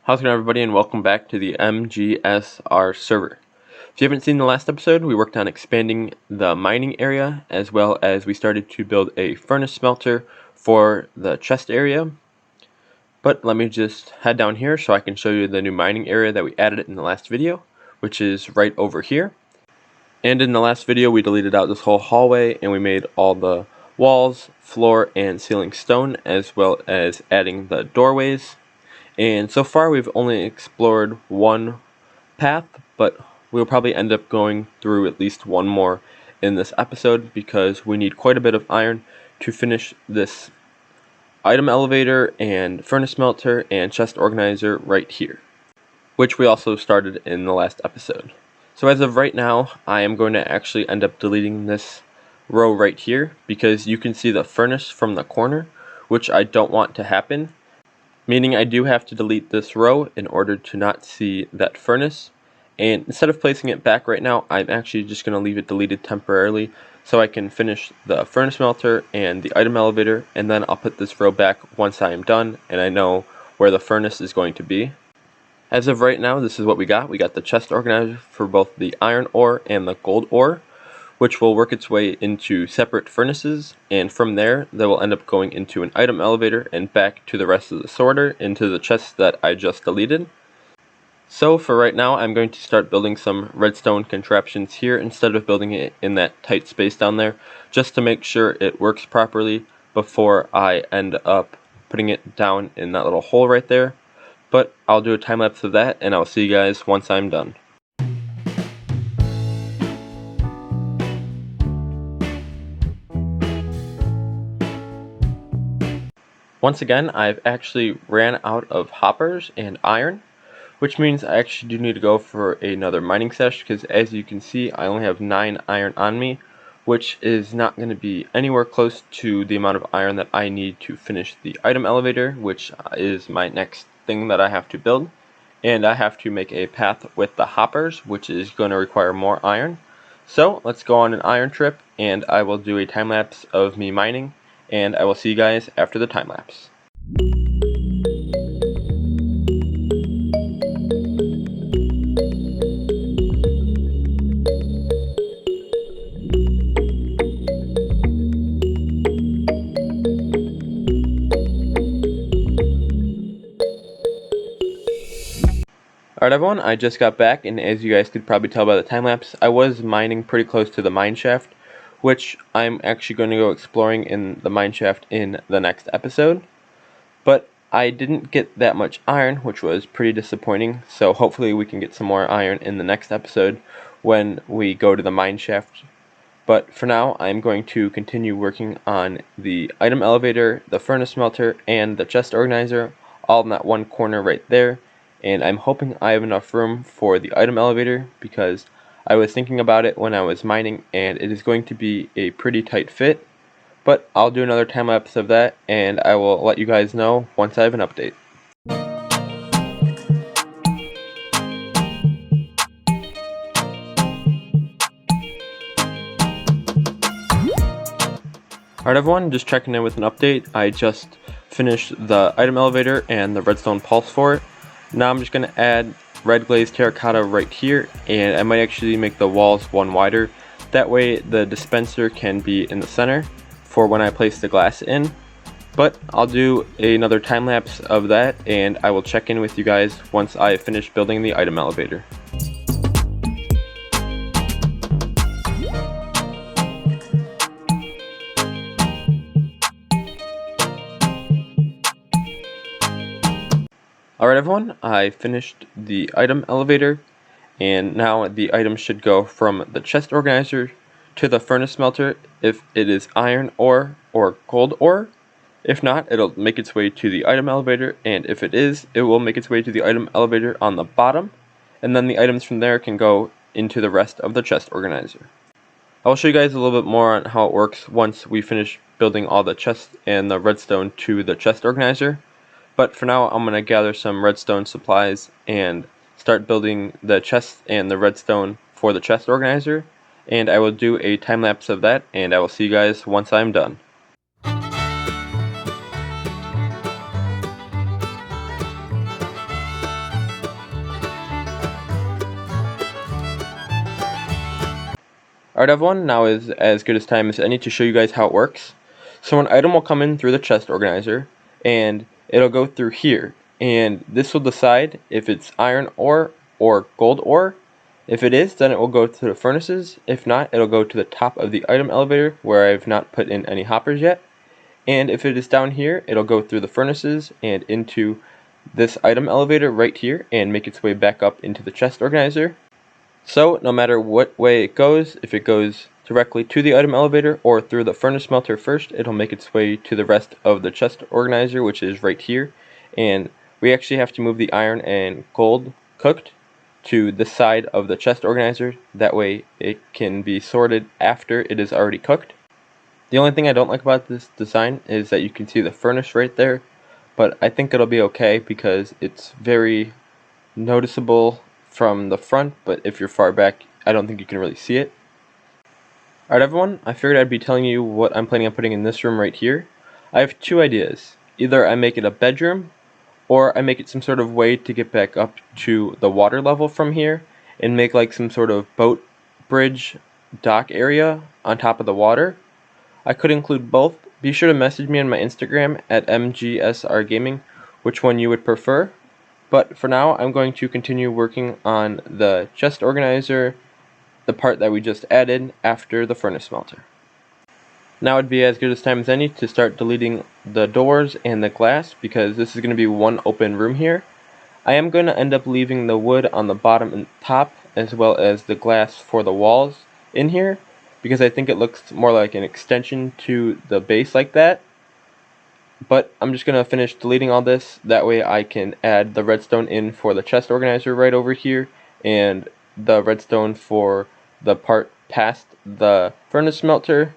How's it going, everybody, and welcome back to the MGSR server. If you haven't seen the last episode, we worked on expanding the mining area, as well as we started to build a furnace smelter for the chest area. But let me just head down here so I can show you the new mining area that we added in the last video, which is right over here. And in the last video, we deleted out this whole hallway, and we made all the walls, floor, and ceiling stone, as well as adding the doorways. And so far we've only explored one path, but we'll probably end up going through at least one more in this episode because we need quite a bit of iron to finish this item elevator and furnace smelter and chest organizer right here, which we also started in the last episode. So as of right now, I am going to actually end up deleting this row right here because you can see the furnace from the corner, which I don't want to happen. Meaning I do have to delete this row in order to not see that furnace. And instead of placing it back right now, I'm actually just going to leave it deleted temporarily so I can finish the furnace smelter and the item elevator, and then I'll put this row back once I am done and I know where the furnace is going to be. As of right now, this is what we got. We got the chest organizer for both the iron ore and the gold ore, which will work its way into separate furnaces, and from there they will end up going into an item elevator and back to the rest of the sorter into the chests that I just deleted. So for right now, I'm going to start building some redstone contraptions here instead of building it in that tight space down there, just to make sure it works properly before I end up putting it down in that little hole right there. But I'll do a time lapse of that, and I'll see you guys once I'm done. Once again, I've actually ran out of hoppers and iron, which means I actually do need to go for another mining sesh because as you can see, I only have 9 iron on me, which is not going to be anywhere close to the amount of iron that I need to finish the item elevator, which is my next thing that I have to build. And I have to make a path with the hoppers, which is going to require more iron. So let's go on an iron trip, and I will do a time lapse of me mining. And I will see you guys after the time lapse. Alright everyone, I just got back, and as you guys could probably tell by the time lapse, I was mining pretty close to the mine shaft, which I'm actually going to go exploring in the mine shaft in the next episode. But I didn't get that much iron, which was pretty disappointing, so hopefully we can get some more iron in the next episode when we go to the mine shaft. But for now, I'm going to continue working on the item elevator, the furnace smelter, and the chest organizer, all in that one corner right there. And I'm hoping I have enough room for the item elevator because I was thinking about it when I was mining, and it is going to be a pretty tight fit, but I'll do another time lapse of that, and I will let you guys know once I have an update. Alright everyone, just checking in with an update. I just finished the item elevator and the redstone pulse for it. Now I'm just going to add red glazed terracotta right here, and I might actually make the walls one wider. That way the dispenser can be in the center for when I place the glass in. But I'll do another time lapse of that, and I will check in with you guys once I finish building the item elevator. Alright everyone, I finished the item elevator, and now the items should go from the chest organizer to the furnace smelter if it is iron ore or gold ore. If not, it'll make its way to the item elevator, and if it is, it will make its way to the item elevator on the bottom, and then the items from there can go into the rest of the chest organizer. I'll show you guys a little bit more on how it works once we finish building all the chests and the redstone to the chest organizer. But for now, I'm going to gather some redstone supplies and start building the chest and the redstone for the chest organizer. And I will do a time lapse of that, and I will see you guys once I'm done. Alright everyone, now is as good as time as any to show you guys how it works. So an item will come in through the chest organizer, and it'll go through here, and this will decide if it's iron ore or gold ore. If it is, then it will go to the furnaces. If not, it'll go to the top of the item elevator, where I've not put in any hoppers yet. And if it is down here, it'll go through the furnaces and into this item elevator right here, and make its way back up into the chest organizer. So no matter what way it goes, if it goes directly to the item elevator or through the furnace smelter first, it'll make its way to the rest of the chest organizer, which is right here. And we actually have to move the iron and gold cooked to the side of the chest organizer. That way it can be sorted after it is already cooked. The only thing I don't like about this design is that you can see the furnace right there, but I think it'll be okay because it's very noticeable from the front, but if you're far back, I don't think you can really see it. Alright everyone, I figured I'd be telling you what I'm planning on putting in this room right here. I have two ideas. Either I make it a bedroom, or I make it some sort of way to get back up to the water level from here, and make like some sort of boat bridge dock area on top of the water. I could include both. Be sure to message me on my Instagram at MGSR Gaming which one you would prefer. But for now, I'm going to continue working on the chest organizer, the part that we just added after the furnace smelter. Now would be as good as time as any to start deleting the doors and the glass, because this is going to be one open room here. I am going to end up leaving the wood on the bottom and top, as well as the glass for the walls in here, because I think it looks more like an extension to the base like that. But I'm just going to finish deleting all this, that way I can add the redstone in for the chest organizer right over here, and the redstone for the part past the furnace smelter.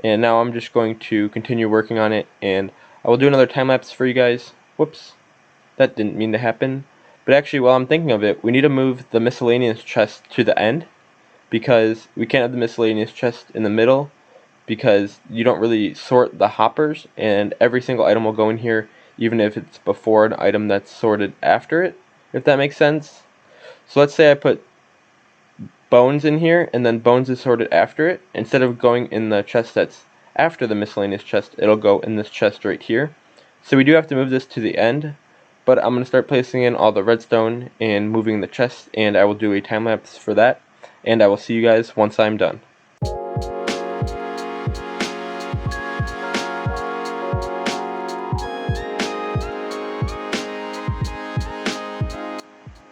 And now I'm just going to continue working on it, and I will do another time lapse for you guys. Whoops, that didn't mean to happen. But actually, while I'm thinking of it, we need to move the miscellaneous chest to the end, because we can't have the miscellaneous chest in the middle, because you don't really sort the hoppers, and every single item will go in here even if it's before an item that's sorted after it, if that makes sense. So let's say I put bones in here, and then bones is sorted after it. Instead of going in the chest that's after the miscellaneous chest, it'll go in this chest right here. So we do have to move this to the end, but I'm going to start placing in all the redstone and moving the chest, and I will do a time lapse for that, and I will see you guys once I'm done.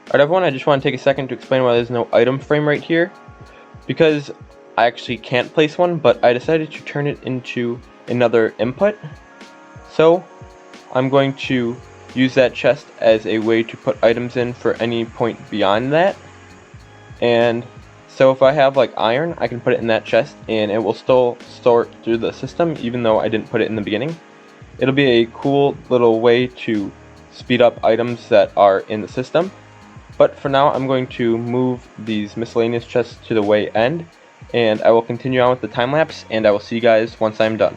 Alright everyone, I just want to take a second to explain why there's no item frame right here. Because I actually can't place one, but I decided to turn it into another input. So I'm going to use that chest as a way to put items in for any point beyond that. And so if I have like iron, I can put it in that chest and it will still sort through the system even though I didn't put it in the beginning. It'll be a cool little way to speed up items that are in the system. But for now, I'm going to move these miscellaneous chests to the way end, and I will continue on with the time lapse, and I will see you guys once I'm done.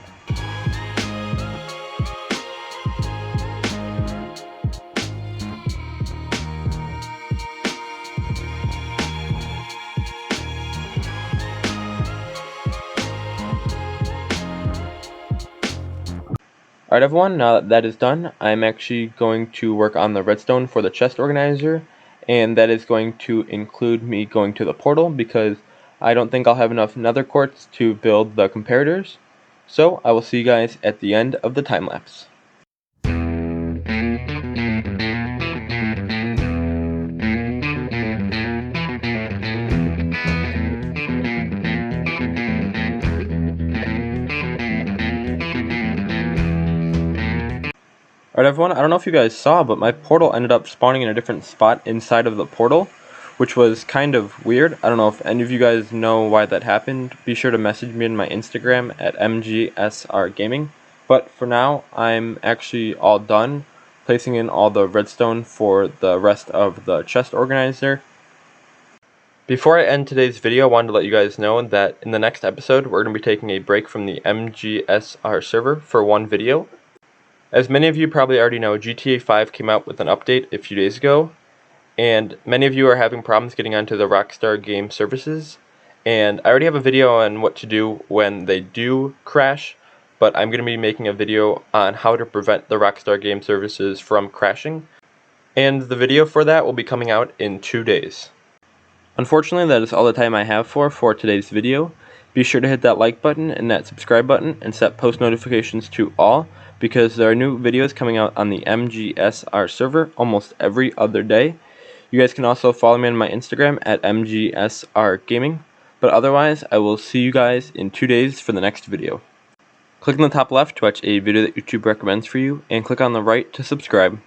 Alright everyone, now that that is done, I'm actually going to work on the redstone for the chest organizer, and that is going to include me going to the portal, because I don't think I'll have enough nether quartz to build the comparators. So I will see you guys at the end of the time lapse. Alright everyone, I don't know if you guys saw, but my portal ended up spawning in a different spot inside of the portal, which was kind of weird. I don't know if any of you guys know why that happened. Be sure to message me on my Instagram at MGSR Gaming. But for now, I'm actually all done placing in all the redstone for the rest of the chest organizer. Before I end today's video, I wanted to let you guys know that in the next episode, we're going to be taking a break from the MGSR server for one video. As many of you probably already know, GTA 5 came out with an update a few days ago, and many of you are having problems getting onto the Rockstar Game services, And I already have a video on what to do when they do crash, but I'm going to be making a video on how to prevent the Rockstar Game Services from crashing, and the video for that will be coming out in 2 days. Unfortunately, that is all the time I have for today's video. Be sure to hit that like button and that subscribe button and set post notifications to all, because there are new videos coming out on the MGSR server almost every other day. You guys can also follow me on my Instagram at MGSR Gaming. But otherwise, I will see you guys in 2 days for the next video. Click on the top left to watch a video that YouTube recommends for you, and click on the right to subscribe.